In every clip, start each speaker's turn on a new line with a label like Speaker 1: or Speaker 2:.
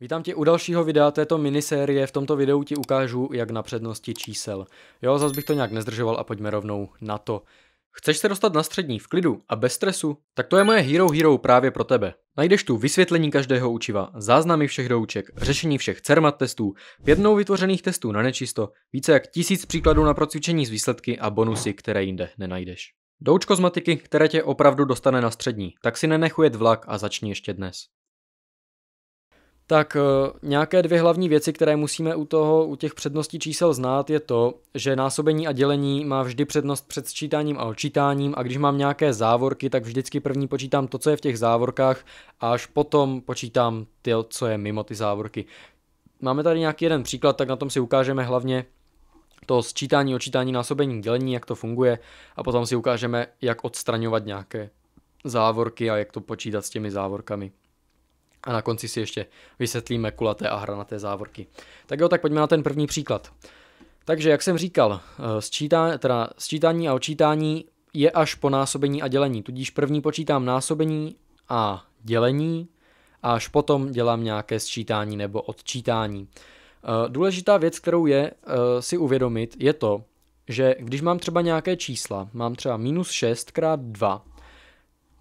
Speaker 1: Vítám tě u dalšího videa této minisérie. V tomto videu ti ukážu, jak na přednosti čísel. Jo, zas bych to nějak nezdržoval a pojďme rovnou na to. Chceš se dostat na střední v klidu a bez stresu? Tak to je moje Hero právě pro tebe. Najdeš tu vysvětlení každého učiva, záznamy všech douček, řešení všech CERMAT testů, 5 vytvořených testů na nečisto, více jak 1000 příkladů na procvičení z výsledky a bonusy, které jinde nenajdeš. Doučko z matiky, které tě opravdu dostane na střední, tak si nenech jet vlak a začni ještě dnes. Tak nějaké dvě hlavní věci, které musíme u těch předností čísel znát, je to, že násobení a dělení má vždy přednost před sčítáním a odčítáním a když mám nějaké závorky, tak vždycky první počítám to, co je v těch závorkách a až potom počítám to, co je mimo ty závorky. Máme tady nějaký jeden příklad, tak na tom si ukážeme hlavně to sčítání, odčítání, násobení, dělení, jak to funguje a potom si ukážeme, jak odstraňovat nějaké závorky a jak to počítat s těmi závorkami. A na konci si ještě vysvětlíme kulaté a hranaté závorky. Tak jo, tak pojďme na ten první příklad. Takže, jak jsem říkal, sčítání a odčítání je až po násobení a dělení. Tudíž první počítám násobení a dělení a až potom dělám nějaké sčítání nebo odčítání. Důležitá věc, kterou je si uvědomit, je to, že když mám třeba nějaké čísla, mám třeba -6 krát 2,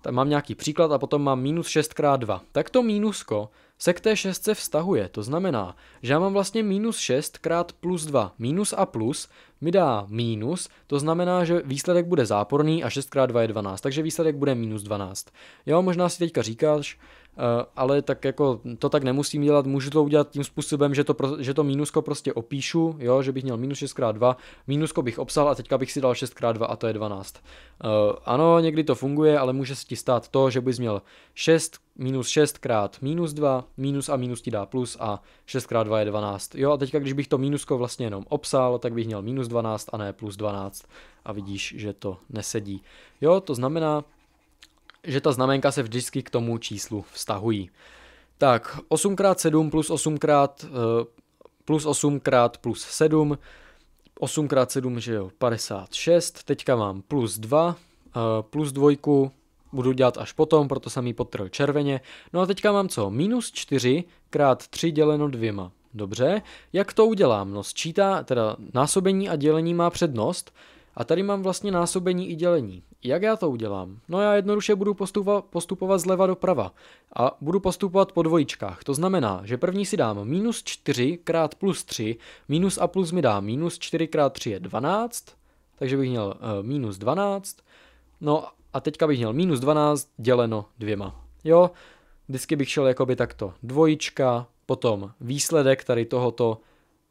Speaker 1: tam mám nějaký příklad a potom mám -6 krát 2. Tak to mínusko se k té šestce vztahuje. To znamená, že já mám vlastně -6 krát +2. Minus a plus mi dá minus, to znamená, že výsledek bude záporný a 6 krát 2 je 12, takže výsledek bude -12. Jo, možná si teďka říkáš, ale tak jako to tak nemusím dělat, můžu to udělat tím způsobem, že to mínusko prostě opíšu, jo, že bych měl -6 krát 2, mínusko bych obsal a teďka bych si dal 6 krát 2 a to je 12. Ano, někdy to funguje, ale může se ti stát to, že bys měl -6 krát -2, minus a minus ti dá plus a 6 krát 2 je 12. Jo, a teďka když bych to mínusko vlastně jenom obsal, tak bych měl -12 a ne +12 a vidíš, že to nesedí. Jo, to znamená, že ta znamenka se vždycky k tomu číslu vztahují. Tak 8 krát 7 plus 8 krát plus 7, 8 krát 7, že jo, 56, teďka mám +2, plus 2 budu dělat až potom, proto jsem ji podtrhl červeně. No a teďka mám co? -4 krát 3 děleno 2. Dobře, jak to udělám? No násobení a dělení má přednost a tady mám vlastně násobení i dělení. Jak já to udělám? No já jednoduše budu postupovat zleva doprava a budu postupovat po dvojičkách. To znamená, že první si dám -4 krát +3, minus a plus mi dá -4 krát 3 je 12, takže bych měl -12, no a teďka bych měl -12 děleno 2. Jo, vždycky bych šel jakoby takto dvojička, potom výsledek tady tohoto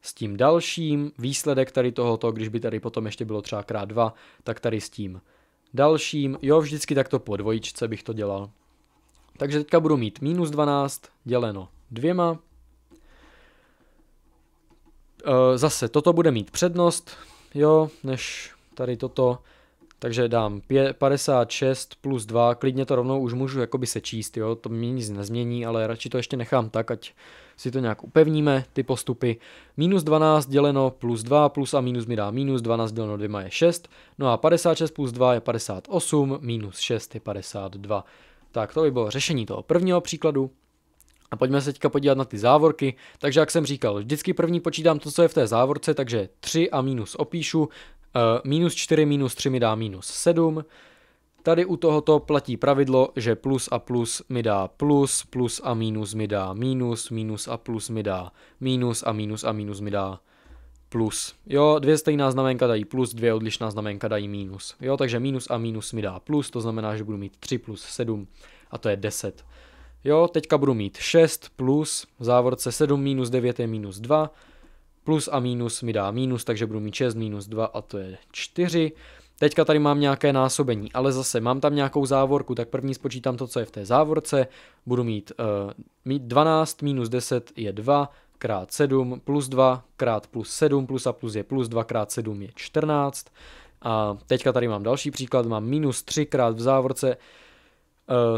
Speaker 1: s tím dalším, výsledek tady tohoto, když by tady potom ještě bylo třeba krát 2, tak tady s tím dalším, jo, vždycky takto po dvojičce bych to dělal. Takže teďka budu mít -12 děleno 2. Zase toto bude mít přednost, jo, než tady toto. Takže dám 56 plus 2, klidně to rovnou už můžu jakoby sečíst, jo, to mi nic nezmění, ale radši to ještě nechám tak, ať si to nějak upevníme, ty postupy. -12 děleno plus 2, plus a minus mi dá minus, 12 děleno 2 je 6, no a 56 plus 2 je 58, minus 6 je 52. Tak to by bylo řešení toho prvního příkladu. A pojďme se teďka podívat na ty závorky. Takže jak jsem říkal, vždycky první počítám to, co je v té závorce, takže 3 a minus opíšu. -4 minus 3 mi dá -7. Tady u tohoto platí pravidlo, že plus a plus mi dá plus, plus a minus mi dá minus, minus a plus mi dá minus a minus a minus mi dá plus. Jo, dvě stejná znamenka dají plus, dvě odlišná znamenka dají minus. Jo, takže minus a minus mi dá plus, to znamená, že budu mít 3 plus 7 a to je 10. Jo, teďka budu mít 6 plus, v závorce 7 minus 9 je minus 2, plus a minus mi dá minus, takže budu mít 6 minus 2 a to je 4. Teďka tady mám nějaké násobení, ale zase mám tam nějakou závorku, tak první spočítám to, co je v té závorce. Budu mít 12 minus 10 je 2 krát 7 plus 2 krát plus 7 plus a plus je plus 2 krát 7 je 14. A teďka tady mám další příklad, mám minus 3 krát v závorce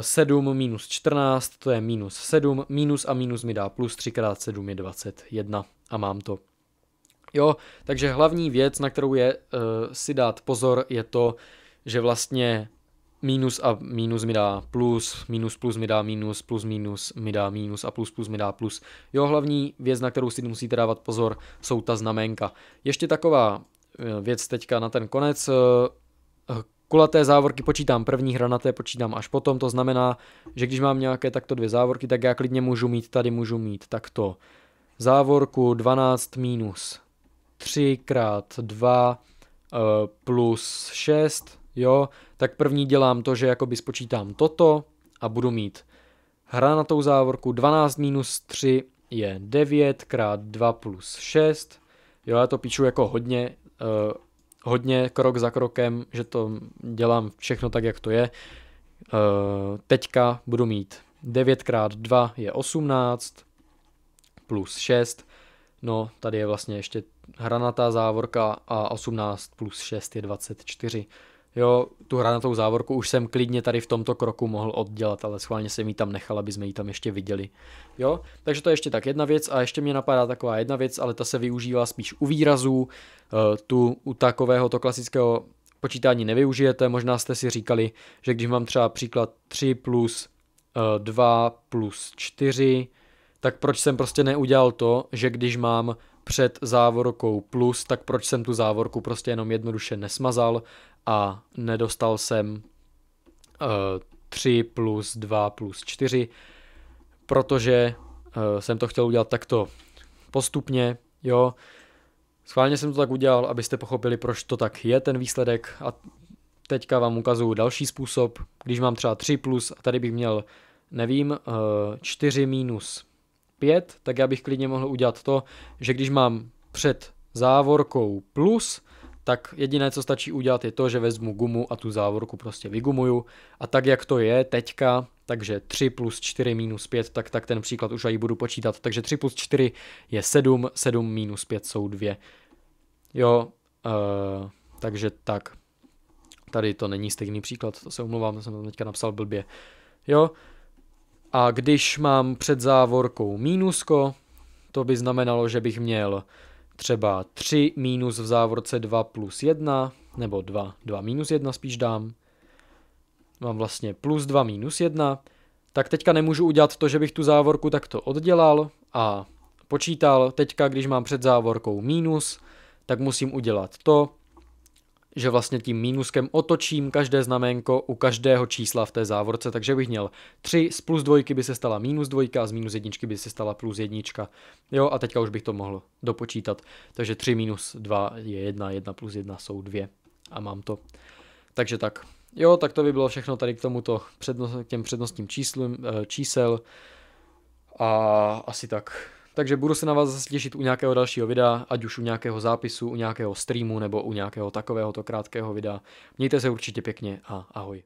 Speaker 1: 7 minus 14, to je minus 7, minus a minus mi dá plus 3 krát 7 je 21 a mám to. Jo, takže hlavní věc, na kterou je si dát pozor, je to, že vlastně minus a minus mi dá plus, minus plus mi dá minus, plus minus mi dá minus a plus mi dá plus. Jo, hlavní věc, na kterou si musíte dávat pozor, jsou ta znaménka. Ještě taková věc teďka na ten konec. Kulaté závorky počítám první, hranaté počítám až potom, to znamená, že když mám nějaké takto dvě závorky, tak já klidně můžu mít takto závorku 12 minus 3 krát 2 plus 6, jo, tak první dělám to, že jakoby spočítám toto a budu mít hranatou závorku 12 minus 3 je 9 krát 2 plus 6, jo, já to píšu jako hodně krok za krokem, že to dělám všechno tak, jak to je. Teďka budu mít 9 krát 2 je 18 plus 6, no tady je vlastně ještě hranatá závorka a 18 plus 6 je 24. Jo, tu hranatou závorku už jsem klidně tady v tomto kroku mohl oddělat, ale schválně jsem ji tam nechal, aby jsme ji tam ještě viděli. Jo, takže to je ještě tak jedna věc a ještě mě napadá taková jedna věc, ale ta se využívá spíš u výrazů. Tu u takovéhoto klasického počítání nevyužijete, možná jste si říkali, že když mám třeba příklad 3 plus 2 plus 4, tak proč jsem prostě neudělal to, že když mám před závorkou plus, tak proč jsem tu závorku prostě jenom jednoduše nesmazal a nedostal jsem 3 plus 2 plus 4, protože jsem to chtěl udělat takto postupně, jo. Schválně jsem to tak udělal, abyste pochopili, proč to tak je ten výsledek a teďka vám ukazuju další způsob, když mám třeba 3 plus a tady bych měl, nevím, 4 minus 5, tak já bych klidně mohl udělat to, že když mám před závorkou plus, tak jediné, co stačí udělat, je to, že vezmu gumu a tu závorku prostě vygumuju a tak, jak to je teďka, takže 3 plus 4 minus 5, tak ten příklad už aj budu počítat, takže 3 plus 4 je 7, 7 minus 5 jsou 2. Jo, takže tak. Tady to není stejný příklad, to se omlouvám, to jsem to teďka napsal blbě. Jo, a když mám před závorkou mínusko, to by znamenalo, že bych měl třeba 3 minus v závorce 2 plus 1, nebo 2 minus 1 spíš dám. Mám vlastně plus 2 minus 1, tak teďka nemůžu udělat to, že bych tu závorku takto oddělal a počítal. Teďka, když mám před závorkou minus, tak musím udělat to, že vlastně tím mínuskem otočím každé znaménko u každého čísla v té závorce, takže bych měl 3 z plus 2 by se stala minus 2 a z minus 1 by se stala plus 1. Jo, a teďka už bych to mohl dopočítat. Takže 3 minus 2 je 1, 1 plus 1 jsou 2 a mám to. Takže tak. Jo, tak to by bylo všechno tady k tomuto těm přednostním čísel a asi tak. Takže budu se na vás zase těšit u nějakého dalšího videa, ať už u nějakého zápisu, u nějakého streamu nebo u nějakého takovéhoto krátkého videa. Mějte se určitě pěkně a ahoj.